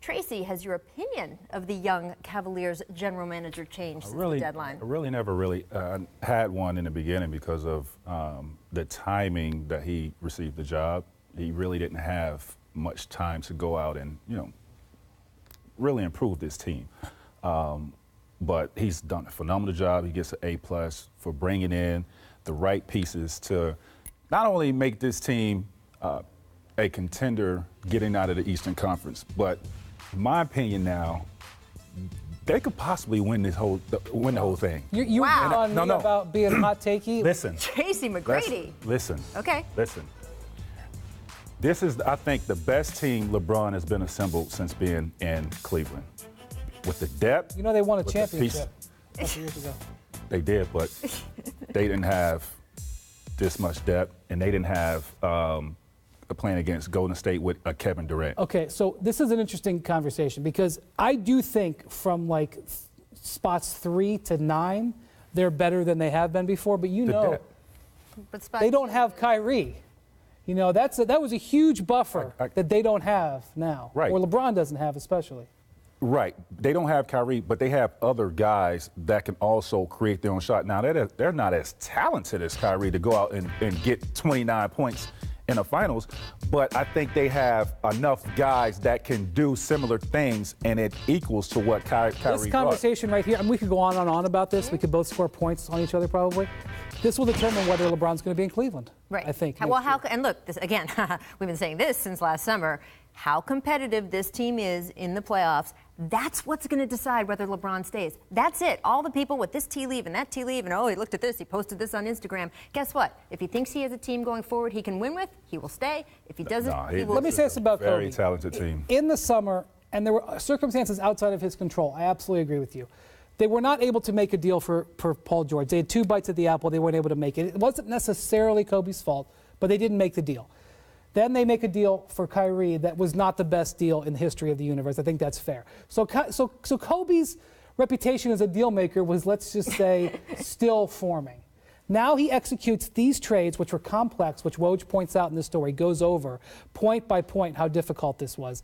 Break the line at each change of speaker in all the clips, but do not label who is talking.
Tracy, has your opinion of the young Cavaliers general manager changed since the deadline?
I really never had one in the beginning because of the timing that he received the job. He really didn't have much time to go out and, really improve this team. But he's done a phenomenal job. He gets an A+ for bringing in the right pieces to not only make this team a contender getting out of the Eastern Conference, but in my opinion now, they could possibly win the whole thing.
You
wow.
on me about being hot takey?
Listen.
Tracy McGrady.
Listen.
Okay.
Listen. This is, I think, the best team LeBron has been assembled since being in Cleveland. With the depth.
They won a championship a couple years ago.
They did, but they didn't have this much depth, and they didn't have playing against Golden State with Kevin Durant.
Okay, so this is an interesting conversation because I do think from like spots 3 to 9, they're better than they have been before. But they don't have Kyrie. That was a huge buffer that they don't have now,
right?
Or LeBron doesn't have, especially.
Right. They don't have Kyrie, but they have other guys that can also create their own shot. Now, they're not as talented as Kyrie to go out and get 29 points in the finals, but I think they have enough guys that can do similar things, and it equals to what Kyrie
This conversation right here, and we could go on and on about this. We could both score points on each other probably. This will determine whether LeBron's going to be in Cleveland.
Right.
I think.
And look, this again, we've been saying this since last summer. How competitive this team is in the playoffs, that's what's going to decide whether LeBron stays. That's it. All the people with this tea leave and that tea leave, and oh, he looked at this, he posted this on Instagram. Guess what? If he thinks he has a team going forward he can win with, he will stay. If he doesn't, he will.
Let me say this about Kobe.
Very talented team.
In the summer, and there were circumstances outside of his control, I absolutely agree with you. They were not able to make a deal for Paul George. They had 2 bites at the apple. They weren't able to make it. It wasn't necessarily Kobe's fault, but they didn't make the deal. Then they make a deal for Kyrie that was not the best deal in the history of the universe. I think that's fair. So Kobe's reputation as a deal maker was, let's just say, still forming. Now he executes these trades, which were complex, which Woj points out in this story, goes over point by point how difficult this was,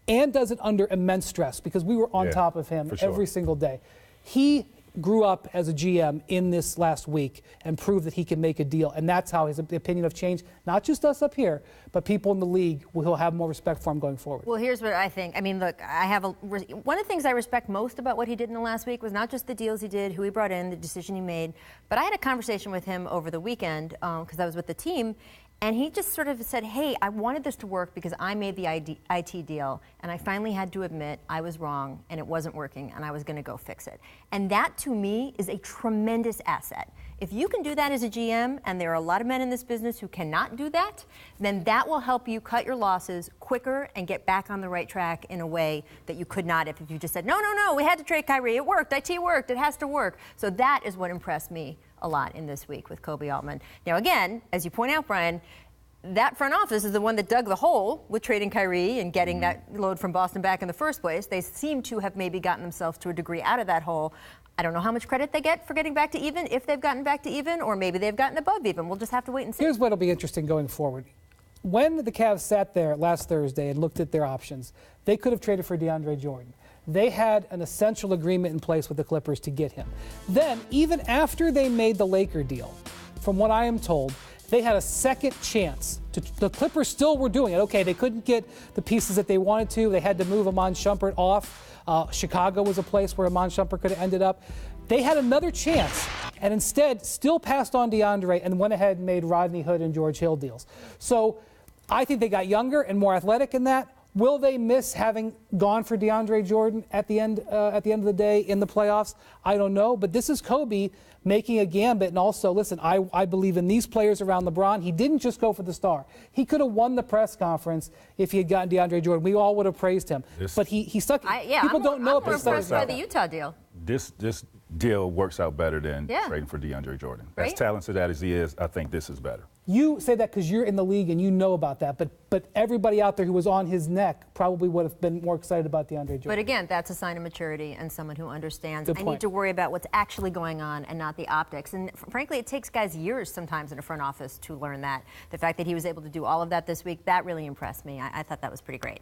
and does it under immense stress because we were on top of him every single day. He grew up as a GM in this last week and proved that he can make a deal, and that's how his opinion of change, not just us up here, but people in the league will have more respect for him going forward.
Well, here's what I think. I mean, look, one of the things I respect most about what he did in the last week was not just the deals he did, who he brought in, the decision he made, but I had a conversation with him over the weekend because I was with the team, and he just sort of said, hey, I wanted this to work because I made the IT deal, and I finally had to admit I was wrong, and it wasn't working, and I was going to go fix it. And that, to me, is a tremendous asset. If you can do that as a GM, and there are a lot of men in this business who cannot do that, then that will help you cut your losses quicker and get back on the right track in a way that you could not if you just said, no, we had to trade Kyrie. It worked. IT worked. It has to work. So that is what impressed me a lot in this week with Koby Altman. Now, again, as you point out, Brian, that front office is the one that dug the hole with trading Kyrie and getting that load from Boston back in the first place. They seem to have maybe gotten themselves to a degree out of that hole. I don't know how much credit they get for getting back to even, if they've gotten back to even, or maybe they've gotten above even. We'll just have to wait and see.
Here's what'll be interesting going forward. When the Cavs sat there last Thursday and looked at their options, they could have traded for DeAndre Jordan. They had an essential agreement in place with the Clippers to get him. Then, even after they made the Laker deal, from what I am told, they had a second chance. The Clippers still were doing it. Okay, they couldn't get the pieces that they wanted to. They had to move Iman Shumpert off. Chicago was a place where Iman Shumpert could have ended up. They had another chance, and instead still passed on DeAndre and went ahead and made Rodney Hood and George Hill deals. So I think they got younger and more athletic in that. Will they miss having gone for DeAndre Jordan at the end of the day in the playoffs? I don't know, but this is Kobe making a gambit. And also, listen, I believe in these players around LeBron. He didn't just go for the star. He could have won the press conference if he had gotten DeAndre Jordan. We all would have praised him. But he stuck. People don't know if
I'm more impressed by the Utah deal.
This deal works out better than trading for DeAndre Jordan. Right? As talented as he is, I think this is better.
You say that because you're in the league and you know about that, but everybody out there who was on his neck probably would have been more excited about DeAndre Jordan.
But again, that's a sign of maturity and someone who understands. I need to worry about what's actually going on and not the optics. And frankly, it takes guys years sometimes in a front office to learn that. The fact that he was able to do all of that this week, that really impressed me. I thought that was pretty great.